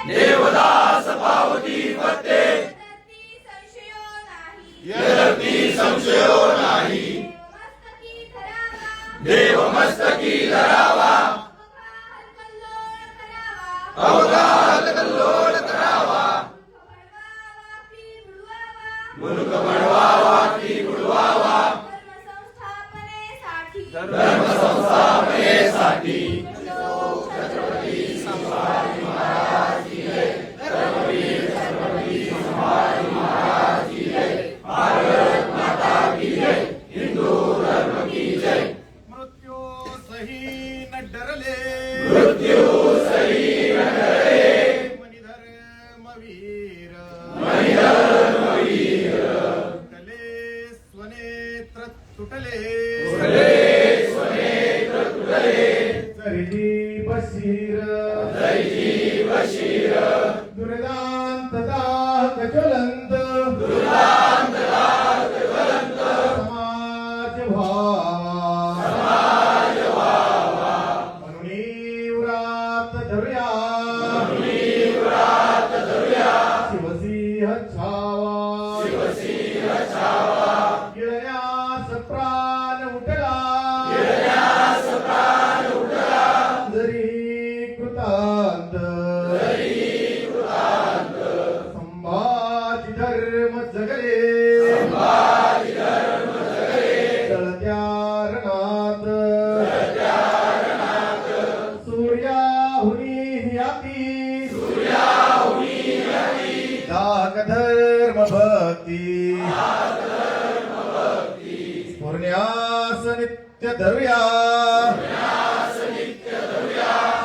देवदास पावती पत्ते यदपि संशयो नाही देव मस्तकी धरावा अवघात कल्लोळ करावा मुलुक बनवावा की बुडवावा धर्म संस्थापनेसाठी छत्रपती संभाजी महाराज की जय धर्मवीर छत्रपती संभाजी महाराज की जय भारत माता की जय हिंदू धर्म की जय मृत्यू सही न डरले मृत्यू सही न डरे मणिधर्मवीर मणिधर्मवीर तुटले स्वनेत्र तुटले स्वनेत्र तुटले जरी बशीर बशीर दुर्दांत दाह ज्वलंत दुर्दांत दाह ज्वलंत समाज व्हावा म्हणून व्रात धरूया शिवसिंह छावा गिळण्यास प्राण उठला जरी कृतांत संभाजी धर्म जगले जळत्या रणात सूर्याहुनी ह्याती दाग धर्म भक्ती स्फुरण्यास नित्य धरूया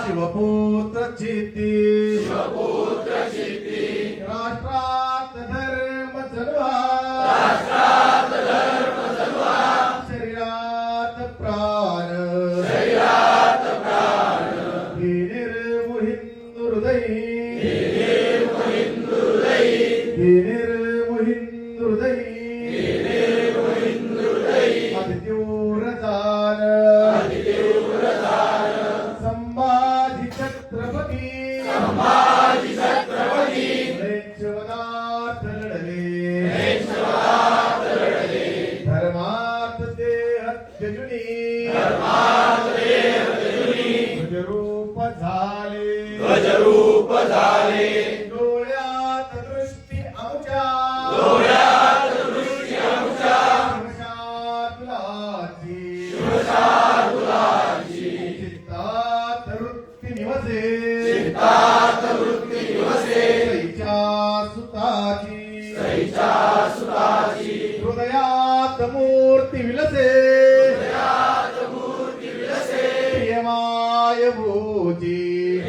शिवपुत्र चित्ती राष्ट्रात धर्म चलवा शरीरात प्राण हे निर्मु हिंदू हृदयी हे निर्मु हिंदू हृदयी अतितीव्र जान संभाजी छत्रपती लयेच्छवनाथ लढले धर्मात ते अत्यजुनी ध्वजरूप झाले डोळ्यात दृष्टी आमच्या शिवशातुलाची चित्तात वृत्ती निवसे सईच्या सुताची हृदयात मूर्ती विलसे प्रियमाय भूजी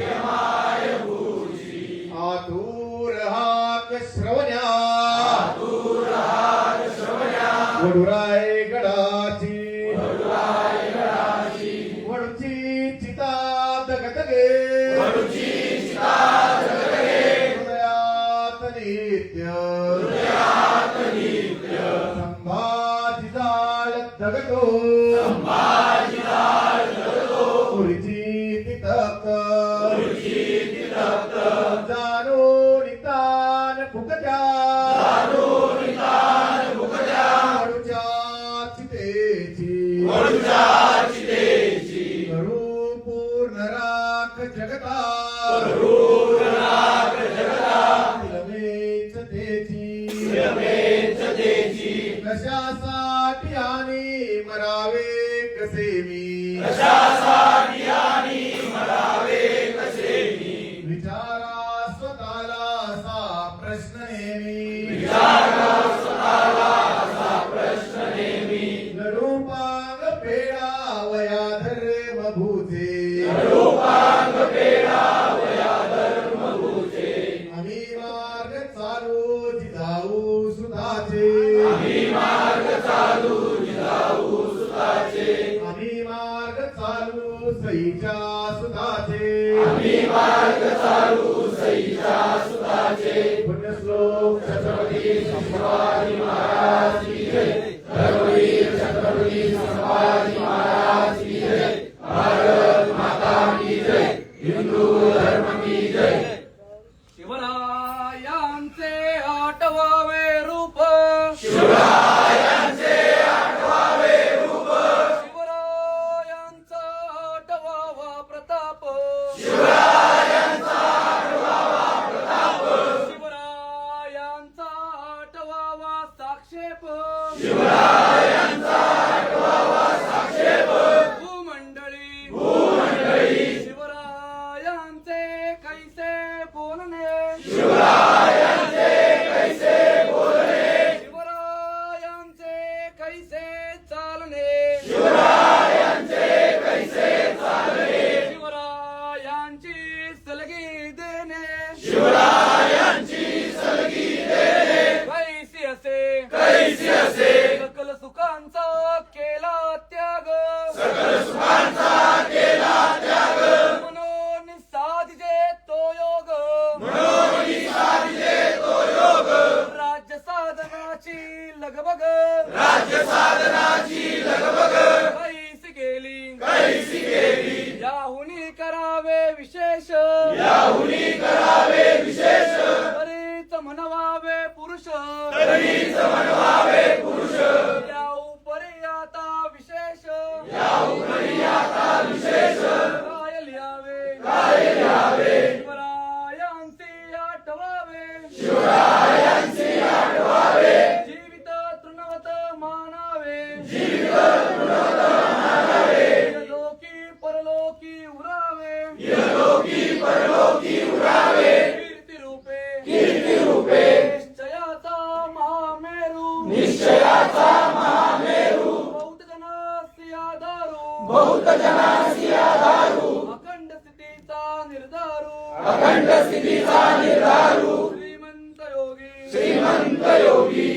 आतुर हाक श्रवण्या वडुराय गडाची वडूची चिता दगदगे हृदयात नित्य संभाजी जाळ दगतो पुरीची तितक जानो नितान फुकत्या वडूच्या चितेची करू पूर्ण राख जगता तिलमेच तेची कशासाठी आणि मरावे कसे मी विचारा स्वतःला असा प्रश्न नेमी नरूपांग पेडा वया धर्म भूते आम्ही मार्ग चालू जिजाऊ सुताचे आम्ही मार्ग चालू सईच्या सुताचे पुण्यश्लोक छत्रपती संभाजी महाराज की जय धर्मवीर छत्रपती संभाजी महाराज की जय भारत माता की जय हिंदू धर्म की जय बोलणे शिवरायांचे कैसे बोलणे शिवरायांचे कैसे चालणे शिवरायांचे कैसे चालणे शिवरायांची सलगी देणे शिवरायांची सलगी देणे कैसी असे सकल सुखांचा केला त्याग सुखांचा केला त्याग म्हणून साधिजे तो योग म्हणून साधिले तो योग राज्य साधनाची लगबग राज्य साधनाची लगबग कैसी गेली याहुनी करावे विशेष याहुनी करावे विशेष तरीच म्हणवावे पुरुष तरीच म्हणवावे पुरुष या उपरी आता विशेष याउपरी आता विशेष काय लिहावे शिवरायांचे आठवावे शिवरायांचे आठवावे जीवित तृणवत मानावे इहलोकी परलोकी उरावे इहलोकी परलोकी उरावे कीर्ती रूपे निश्चयाचा महामेरू बहुत जनासी आधारू अखंड स्थितीचा निर्धारू श्रीमंत योगी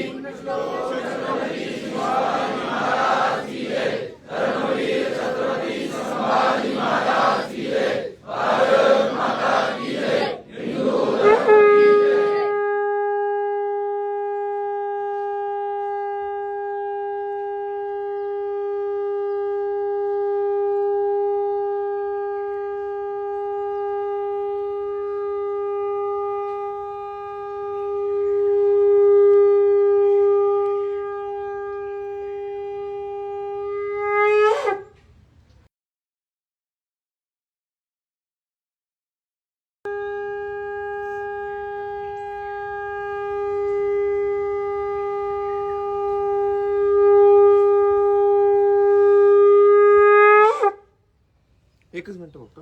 एकच मिनिट फक्त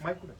माईक कुठे